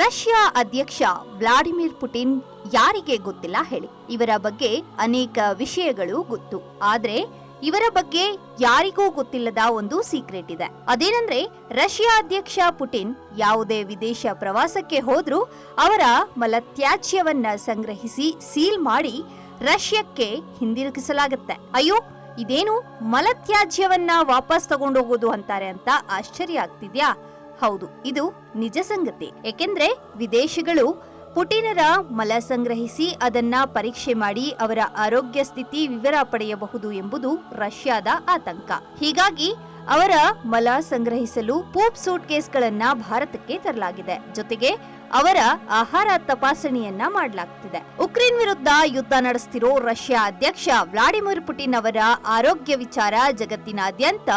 Russia ಅಧ್ಯಕ್ಷ Vladimir Putin ಯಾರಿಗೆ ಗೊತ್ತಿಲ್ಲ ಹೇಳಿ. ಇವರ ಬಗ್ಗೆ ಅನೇಕ ವಿಷಯಗಳು ಗೊತ್ತು. ಆದ್ರೆ ಇವರ ಬಗ್ಗೆ ಯಾರಿಗೂ ಗೊತ್ತಿಲ್ಲದ ಒಂದು ಸೀಕ್ರೆಟ್ ಇದೆ. ಅದೇನಂದ್ರೆ ರಷ್ಯಾ ಅಧ್ಯಕ್ಷ ಪುಟಿನ್ ಯಾವುದೇ ವಿದೇಶ ಪ್ರವಾಸಕ್ಕೆ ಹೋದ್ರೂ ಅವರ ಮಲತ್ಯಾಜ್ಯವನ್ನ ಸಂಗ್ರಹಿಸಿ ಸೀಲ್ ಮಾಡಿ ರಷ್ಯಾಕ್ಕೆ ಹಿಂದಿರುಗಿಸಲಾಗುತ್ತೆ. ಅಯ್ಯೋ, ಇದೇನು ಮಲತ್ಯಾಜ್ಯವನ್ನ ವಾಪಸ್ ತಗೊಂಡೋಗೋದು ಅಂತಾರೆ ಅಂತ ಆಶ್ಚರ್ಯ ಆಗ್ತಿದ್ಯಾ? ಹೌದು, ಇದು ನಿಜ ಸಂಗತಿ. ಏಕೆಂದ್ರೆ ವಿದೇಶಿಗಳು ಪುಟಿನರ ಮಲ ಸಂಗ್ರಹಿಸಿ ಅದನ್ನ ಪರೀಕ್ಷೆ ಮಾಡಿ ಅವರ ಆರೋಗ್ಯ ಸ್ಥಿತಿ ವಿವರ ಪಡೆಯಬಹುದು ಎಂಬುದು ರಷ್ಯಾದ ಆತಂಕ. ಹೀಗಾಗಿ ಅವರ ಮಲ ಸಂಗ್ರಹಿಸಲು ಪೂಪ್ ಸೂಟ್ ಕೇಸ್ಗಳನ್ನ ಭಾರತಕ್ಕೆ ತರಲಾಗಿದೆ. ಜೊತೆಗೆ ಅವರ ಆಹಾರ ತಪಾಸಣೆಯನ್ನ ಮಾಡಲಾಗ್ತಿದೆ. ಉಕ್ರೇನ್ ವಿರುದ್ಧ ಯುದ್ಧ ನಡೆಸುತ್ತಿರೋ ರಷ್ಯಾ ಅಧ್ಯಕ್ಷ ವ್ಲಾಡಿಮಿರ್ ಪುಟಿನ್ ಅವರ ಆರೋಗ್ಯ ವಿಚಾರ ಜಗತ್ತಿನಾದ್ಯಂತ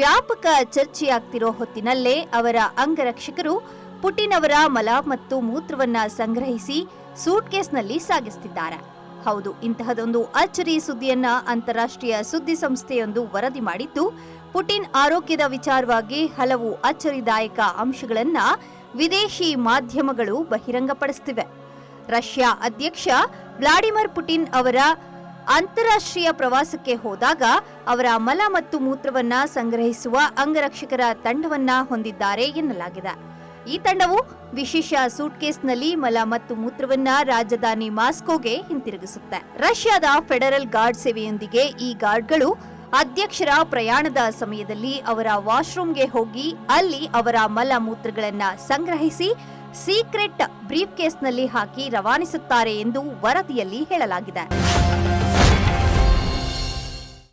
ವ್ಯಾಪಕ ಚರ್ಚೆಯಾಗ್ತಿರೋ ಹೊತ್ತಿನಲ್ಲೇ ಅವರ ಅಂಗರಕ್ಷಕರು ಪುಟಿನ್ ಅವರ ಮಲ ಮತ್ತು ಮೂತ್ರವನ್ನ ಸಂಗ್ರಹಿಸಿ ಸೂಟ್ಕೇಸ್ನಲ್ಲಿ ಸಾಗಿಸುತ್ತಿದ್ದಾರೆ. ಹೌದು, ಇಂತಹದೊಂದು ಅಚ್ಚರಿ ಸುದ್ದಿಯನ್ನ ಅಂತಾರಾಷ್ಟ್ರೀಯ ಸುದ್ದಿ ಸಂಸ್ಥೆಯೊಂದು ವರದಿ ಮಾಡಿದ್ದು, ಪುಟಿನ್ ಆರೋಗ್ಯದ ವಿಚಾರವಾಗಿ ಹಲವು ಅಚ್ಚರಿದಾಯಕ ಅಂಶಗಳನ್ನ ವಿದೇಶಿ ಮಾಧ್ಯಮಗಳು ಬಹಿರಂಗಪಡಿಸುತ್ತಿವೆ. ರಷ್ಯಾ ಅಧ್ಯಕ್ಷ ವ್ಲಾಡಿಮಿರ್ ಪುಟಿನ್ ಅವರ ಅಂತಾರಾಷ್ಟ್ರೀಯ ಪ್ರವಾಸಕ್ಕೆ ಹೋದಾಗ ಅವರ ಮಲ ಮತ್ತು ಮೂತ್ರವನ್ನ ಸಂಗ್ರಹಿಸುವ ಅಂಗರಕ್ಷಕರ ತಂಡವನ್ನ ಹೊಂದಿದ್ದಾರೆ ಎನ್ನಲಾಗಿದೆ. ಈ ತಂಡವು ವಿಶೇಷ ಸೂಟ್ಕೇಸ್ನಲ್ಲಿ ಮಲ ಮತ್ತು ಮೂತ್ರವನ್ನ ರಾಜಧಾನಿ ಮಾಸ್ಕೋಗೆ ಹಿಂತಿರುಗಿಸುತ್ತೆ. ರಷ್ಯಾದ ಫೆಡರಲ್ ಗಾರ್ಡ್ ಸೇವೆಯೊಂದಿಗೆ ಈ ಗಾರ್ಡ್ಗಳು ಅಧ್ಯಕ್ಷರ ಪ್ರಯಾಣದ ಸಮಯದಲ್ಲಿ ಅವರ ವಾಶ್ರೂಮ್ಗೆ ಹೋಗಿ ಅಲ್ಲಿ ಅವರ ಮಲ ಮೂತ್ರಗಳನ್ನ ಸಂಗ್ರಹಿಸಿ ಸೀಕ್ರೆಟ್ ಬ್ರೀಫ್ ಕೇಸ್ನಲ್ಲಿ ಹಾಕಿ ರವಾನಿಸುತ್ತಾರೆ ಎಂದು ವರದಿಯಲ್ಲಿ ಹೇಳಲಾಗಿದೆ.